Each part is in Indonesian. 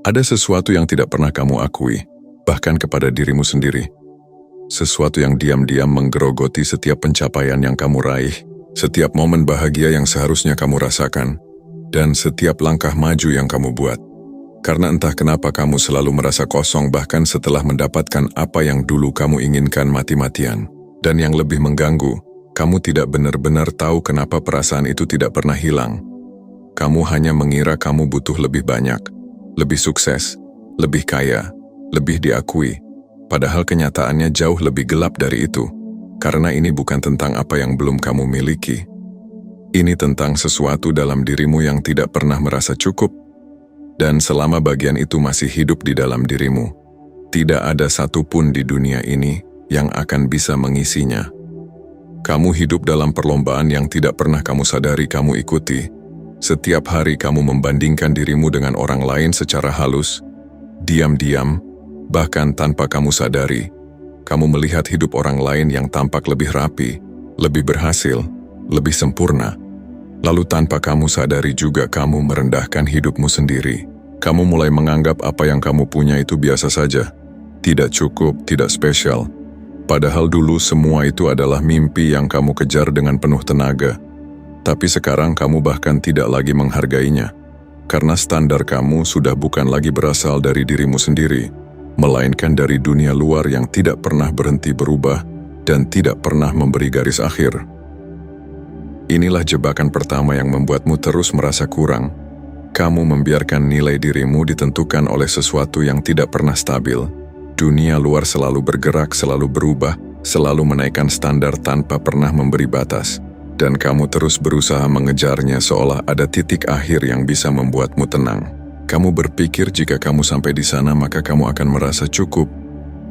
Ada sesuatu yang tidak pernah kamu akui, bahkan kepada dirimu sendiri. Sesuatu yang diam-diam menggerogoti setiap pencapaian yang kamu raih, setiap momen bahagia yang seharusnya kamu rasakan, dan setiap langkah maju yang kamu buat. Karena entah kenapa kamu selalu merasa kosong bahkan setelah mendapatkan apa yang dulu kamu inginkan mati-matian. Dan yang lebih mengganggu, kamu tidak benar-benar tahu kenapa perasaan itu tidak pernah hilang. Kamu hanya mengira kamu butuh lebih banyak, lebih sukses, lebih kaya, lebih diakui. Padahal kenyataannya jauh lebih gelap dari itu. Karena ini bukan tentang apa yang belum kamu miliki. Ini tentang sesuatu dalam dirimu yang tidak pernah merasa cukup. Dan selama bagian itu masih hidup di dalam dirimu, tidak ada satupun di dunia ini yang akan bisa mengisinya. Kamu hidup dalam perlombaan yang tidak pernah kamu sadari kamu ikuti. Setiap hari kamu membandingkan dirimu dengan orang lain secara halus, diam-diam, bahkan tanpa kamu sadari. Kamu melihat hidup orang lain yang tampak lebih rapi, lebih berhasil, lebih sempurna. Lalu tanpa kamu sadari juga kamu merendahkan hidupmu sendiri. Kamu mulai menganggap apa yang kamu punya itu biasa saja, tidak cukup, tidak spesial. Padahal dulu semua itu adalah mimpi yang kamu kejar dengan penuh tenaga. Tapi sekarang kamu bahkan tidak lagi menghargainya. Karena standar kamu sudah bukan lagi berasal dari dirimu sendiri, melainkan dari dunia luar yang tidak pernah berhenti berubah dan tidak pernah memberi garis akhir. Inilah jebakan pertama yang membuatmu terus merasa kurang. Kamu membiarkan nilai dirimu ditentukan oleh sesuatu yang tidak pernah stabil. Dunia luar selalu bergerak, selalu berubah, selalu menaikkan standar tanpa pernah memberi batas. Dan kamu terus berusaha mengejarnya seolah ada titik akhir yang bisa membuatmu tenang. Kamu berpikir jika kamu sampai di sana maka kamu akan merasa cukup.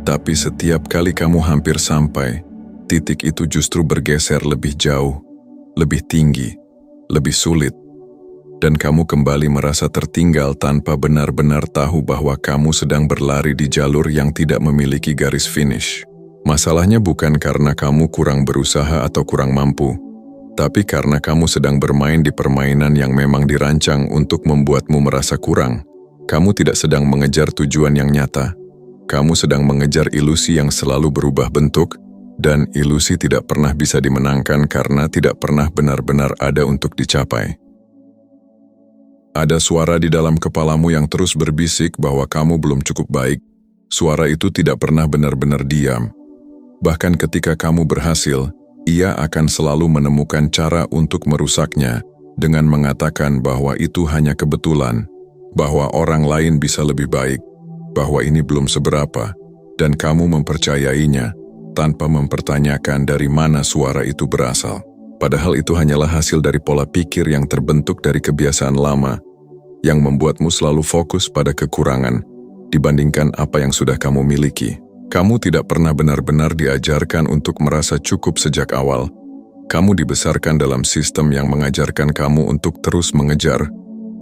Tapi setiap kali kamu hampir sampai, titik itu justru bergeser lebih jauh, lebih tinggi, lebih sulit. Dan kamu kembali merasa tertinggal tanpa benar-benar tahu bahwa kamu sedang berlari di jalur yang tidak memiliki garis finish. Masalahnya bukan karena kamu kurang berusaha atau kurang mampu, tapi karena kamu sedang bermain di permainan yang memang dirancang untuk membuatmu merasa kurang. Kamu tidak sedang mengejar tujuan yang nyata. Kamu sedang mengejar ilusi yang selalu berubah bentuk, dan ilusi tidak pernah bisa dimenangkan karena tidak pernah benar-benar ada untuk dicapai. Ada suara di dalam kepalamu yang terus berbisik bahwa kamu belum cukup baik. Suara itu tidak pernah benar-benar diam. Bahkan ketika kamu berhasil, ia akan selalu menemukan cara untuk merusaknya dengan mengatakan bahwa itu hanya kebetulan, bahwa orang lain bisa lebih baik, bahwa ini belum seberapa, dan kamu mempercayainya tanpa mempertanyakan dari mana suara itu berasal. Padahal itu hanyalah hasil dari pola pikir yang terbentuk dari kebiasaan lama, yang membuatmu selalu fokus pada kekurangan dibandingkan apa yang sudah kamu miliki. Kamu tidak pernah benar-benar diajarkan untuk merasa cukup sejak awal. Kamu dibesarkan dalam sistem yang mengajarkan kamu untuk terus mengejar,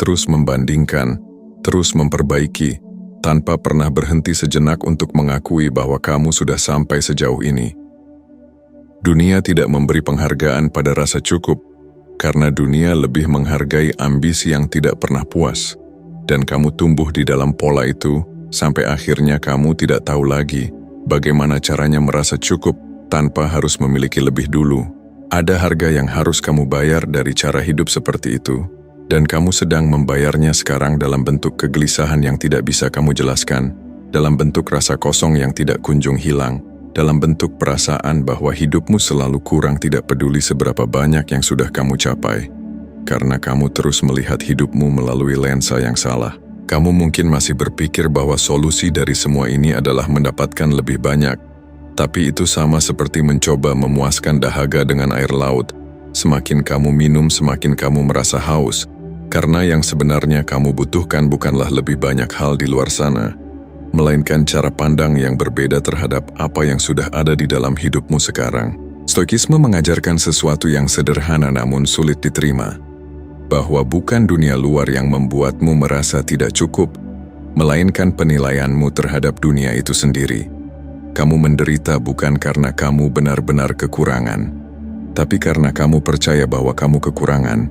terus membandingkan, terus memperbaiki, tanpa pernah berhenti sejenak untuk mengakui bahwa kamu sudah sampai sejauh ini. Dunia tidak memberi penghargaan pada rasa cukup, karena dunia lebih menghargai ambisi yang tidak pernah puas. Dan kamu tumbuh di dalam pola itu, sampai akhirnya kamu tidak tahu lagi bagaimana caranya merasa cukup tanpa harus memiliki lebih dulu. Ada harga yang harus kamu bayar dari cara hidup seperti itu, dan kamu sedang membayarnya sekarang dalam bentuk kegelisahan yang tidak bisa kamu jelaskan, dalam bentuk rasa kosong yang tidak kunjung hilang, dalam bentuk perasaan bahwa hidupmu selalu kurang, tidak peduli seberapa banyak yang sudah kamu capai. Karena kamu terus melihat hidupmu melalui lensa yang salah. Kamu mungkin masih berpikir bahwa solusi dari semua ini adalah mendapatkan lebih banyak. Tapi itu sama seperti mencoba memuaskan dahaga dengan air laut. Semakin kamu minum, semakin kamu merasa haus. Karena yang sebenarnya kamu butuhkan bukanlah lebih banyak hal di luar sana, melainkan cara pandang yang berbeda terhadap apa yang sudah ada di dalam hidupmu sekarang. Stoikisme mengajarkan sesuatu yang sederhana namun sulit diterima, bahwa bukan dunia luar yang membuatmu merasa tidak cukup, melainkan penilaianmu terhadap dunia itu sendiri. Kamu menderita bukan karena kamu benar-benar kekurangan, tapi karena kamu percaya bahwa kamu kekurangan,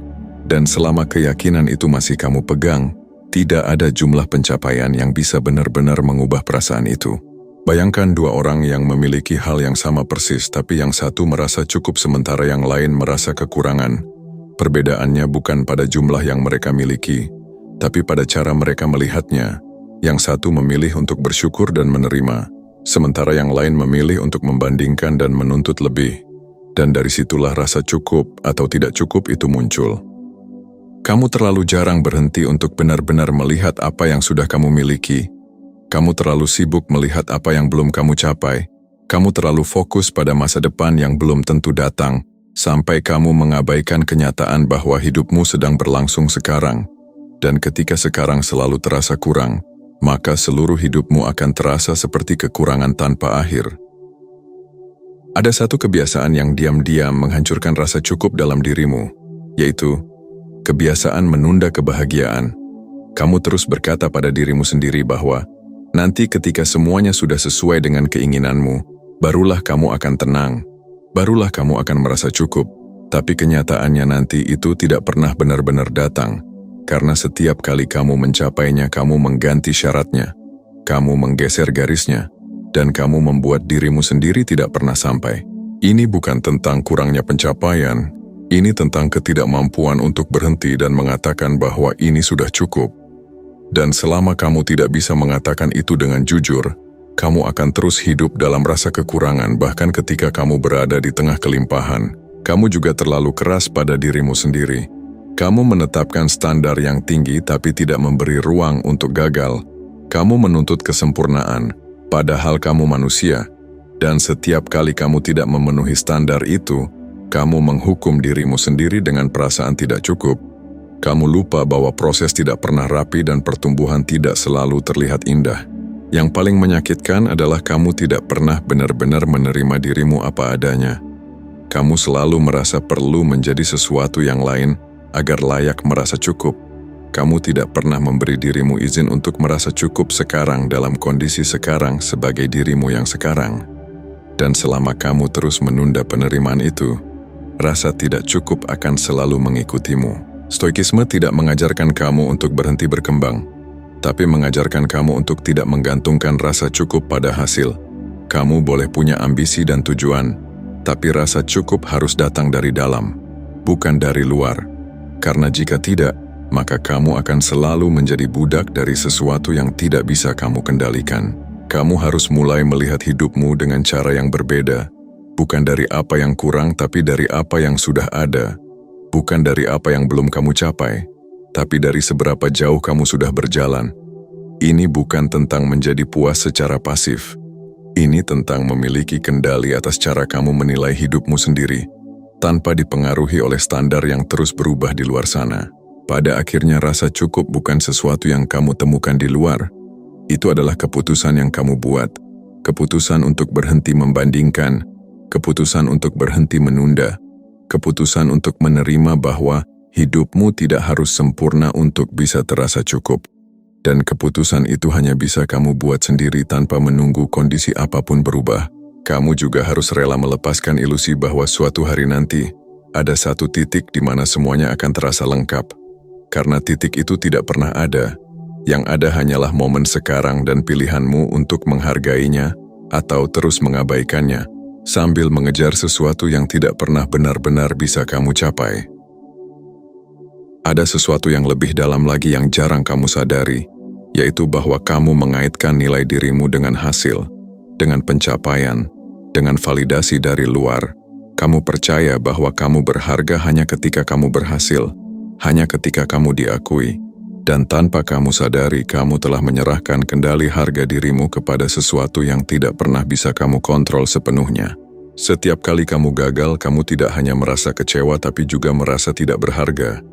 dan selama keyakinan itu masih kamu pegang, Tidak ada jumlah pencapaian yang bisa benar-benar mengubah perasaan itu. Bayangkan dua orang yang memiliki hal yang sama persis, tapi yang satu merasa cukup sementara yang lain merasa kekurangan. Perbedaannya bukan pada jumlah yang mereka miliki, tapi pada cara mereka melihatnya. Yang satu memilih untuk bersyukur dan menerima, sementara yang lain memilih untuk membandingkan dan menuntut lebih. Dan dari situlah rasa cukup atau tidak cukup itu muncul. Kamu terlalu jarang berhenti untuk benar-benar melihat apa yang sudah kamu miliki. Kamu terlalu sibuk melihat apa yang belum kamu capai. Kamu terlalu fokus pada masa depan yang belum tentu datang, sampai kamu mengabaikan kenyataan bahwa hidupmu sedang berlangsung sekarang. Dan ketika sekarang selalu terasa kurang, maka seluruh hidupmu akan terasa seperti kekurangan tanpa akhir. Ada satu kebiasaan yang diam-diam menghancurkan rasa cukup dalam dirimu, yaitu kebiasaan menunda kebahagiaan. Kamu terus berkata pada dirimu sendiri bahwa nanti ketika semuanya sudah sesuai dengan keinginanmu, barulah kamu akan tenang, barulah kamu akan merasa cukup. Tapi kenyataannya nanti itu tidak pernah benar-benar datang, karena setiap kali kamu mencapainya, kamu mengganti syaratnya, kamu menggeser garisnya, dan kamu membuat dirimu sendiri tidak pernah sampai. Ini bukan tentang kurangnya pencapaian, ini tentang ketidakmampuan untuk berhenti dan mengatakan bahwa ini sudah cukup. Dan selama kamu tidak bisa mengatakan itu dengan jujur, kamu akan terus hidup dalam rasa kekurangan bahkan ketika kamu berada di tengah kelimpahan. Kamu juga terlalu keras pada dirimu sendiri. Kamu menetapkan standar yang tinggi tapi tidak memberi ruang untuk gagal. Kamu menuntut kesempurnaan, padahal kamu manusia. Dan setiap kali kamu tidak memenuhi standar itu, kamu menghukum dirimu sendiri dengan perasaan tidak cukup. Kamu lupa bahwa proses tidak pernah rapi dan pertumbuhan tidak selalu terlihat indah. Yang paling menyakitkan adalah kamu tidak pernah benar-benar menerima dirimu apa adanya. Kamu selalu merasa perlu menjadi sesuatu yang lain agar layak merasa cukup. Kamu tidak pernah memberi dirimu izin untuk merasa cukup sekarang dalam kondisi sekarang sebagai dirimu yang sekarang. Dan selama kamu terus menunda penerimaan itu, rasa tidak cukup akan selalu mengikutimu. Stoikisme tidak mengajarkan kamu untuk berhenti berkembang, tapi mengajarkan kamu untuk tidak menggantungkan rasa cukup pada hasil. Kamu boleh punya ambisi dan tujuan, tapi rasa cukup harus datang dari dalam, bukan dari luar. Karena jika tidak, maka kamu akan selalu menjadi budak dari sesuatu yang tidak bisa kamu kendalikan. Kamu harus mulai melihat hidupmu dengan cara yang berbeda, bukan dari apa yang kurang tapi dari apa yang sudah ada. Bukan dari apa yang belum kamu capai, tapi dari seberapa jauh kamu sudah berjalan. Ini bukan tentang menjadi puas secara pasif. Ini tentang memiliki kendali atas cara kamu menilai hidupmu sendiri, tanpa dipengaruhi oleh standar yang terus berubah di luar sana. Pada akhirnya rasa cukup bukan sesuatu yang kamu temukan di luar. Itu adalah keputusan yang kamu buat. Keputusan untuk berhenti membandingkan, keputusan untuk berhenti menunda, keputusan untuk menerima bahwa hidupmu tidak harus sempurna untuk bisa terasa cukup. Dan keputusan itu hanya bisa kamu buat sendiri tanpa menunggu kondisi apapun berubah. Kamu juga harus rela melepaskan ilusi bahwa suatu hari nanti, ada satu titik di mana semuanya akan terasa lengkap. Karena titik itu tidak pernah ada. Yang ada hanyalah momen sekarang dan pilihanmu untuk menghargainya atau terus mengabaikannya, sambil mengejar sesuatu yang tidak pernah benar-benar bisa kamu capai. Ada sesuatu yang lebih dalam lagi yang jarang kamu sadari, yaitu bahwa kamu mengaitkan nilai dirimu dengan hasil, dengan pencapaian, dengan validasi dari luar. Kamu percaya bahwa kamu berharga hanya ketika kamu berhasil, hanya ketika kamu diakui, dan tanpa kamu sadari kamu telah menyerahkan kendali harga dirimu kepada sesuatu yang tidak pernah bisa kamu kontrol sepenuhnya. Setiap kali kamu gagal, kamu tidak hanya merasa kecewa tapi juga merasa tidak berharga.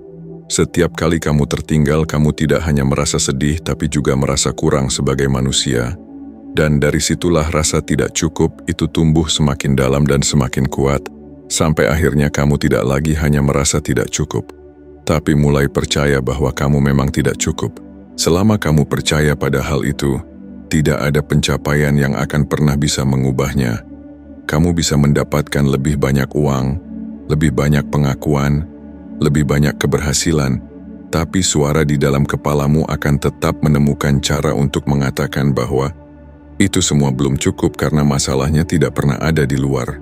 Setiap kali kamu tertinggal, kamu tidak hanya merasa sedih tapi juga merasa kurang sebagai manusia. Dan dari situlah rasa tidak cukup itu tumbuh semakin dalam dan semakin kuat, sampai akhirnya kamu tidak lagi hanya merasa tidak cukup, tapi mulai percaya bahwa kamu memang tidak cukup. Selama kamu percaya pada hal itu, tidak ada pencapaian yang akan pernah bisa mengubahnya. Kamu bisa mendapatkan lebih banyak uang, lebih banyak pengakuan, lebih banyak keberhasilan, tetapi suara di dalam kepalamu akan tetap menemukan cara untuk mengatakan bahwa itu semua belum cukup karena masalahnya tidak pernah ada di luar.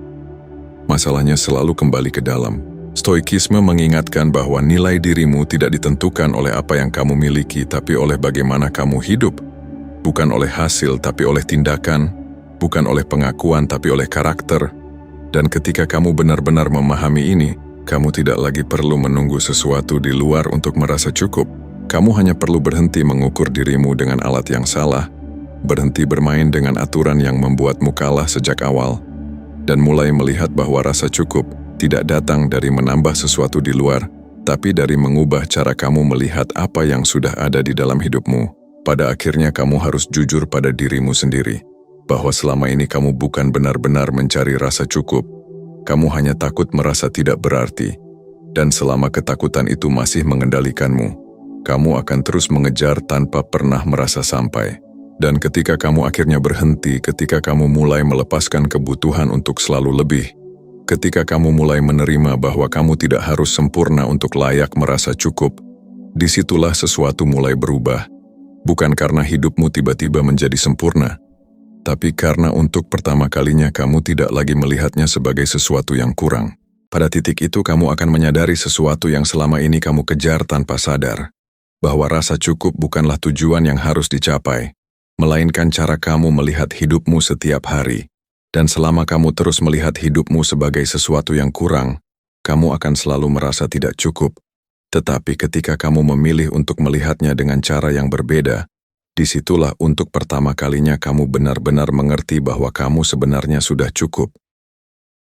Masalahnya selalu kembali ke dalam. Stoikisme mengingatkan bahwa nilai dirimu tidak ditentukan oleh apa yang kamu miliki, tapi oleh bagaimana kamu hidup. Bukan oleh hasil, tapi oleh tindakan. Bukan oleh pengakuan, tapi oleh karakter. Dan ketika kamu benar-benar memahami ini, kamu tidak lagi perlu menunggu sesuatu di luar untuk merasa cukup. Kamu hanya perlu berhenti mengukur dirimu dengan alat yang salah, berhenti bermain dengan aturan yang membuatmu kalah sejak awal, dan mulai melihat bahwa rasa cukup tidak datang dari menambah sesuatu di luar, tapi dari mengubah cara kamu melihat apa yang sudah ada di dalam hidupmu. Pada akhirnya kamu harus jujur pada dirimu sendiri, bahwa selama ini kamu bukan benar-benar mencari rasa cukup. Kamu hanya takut merasa tidak berarti, dan selama ketakutan itu masih mengendalikanmu, kamu akan terus mengejar tanpa pernah merasa sampai. Dan ketika kamu akhirnya berhenti, ketika kamu mulai melepaskan kebutuhan untuk selalu lebih, ketika kamu mulai menerima bahwa kamu tidak harus sempurna untuk layak merasa cukup, disitulah sesuatu mulai berubah. Bukan karena hidupmu tiba-tiba menjadi sempurna, tapi karena untuk pertama kalinya kamu tidak lagi melihatnya sebagai sesuatu yang kurang. Pada titik itu kamu akan menyadari sesuatu yang selama ini kamu kejar tanpa sadar, bahwa rasa cukup bukanlah tujuan yang harus dicapai, melainkan cara kamu melihat hidupmu setiap hari. Dan selama kamu terus melihat hidupmu sebagai sesuatu yang kurang, kamu akan selalu merasa tidak cukup. Tetapi ketika kamu memilih untuk melihatnya dengan cara yang berbeda, disitulah untuk pertama kalinya kamu benar-benar mengerti bahwa kamu sebenarnya sudah cukup.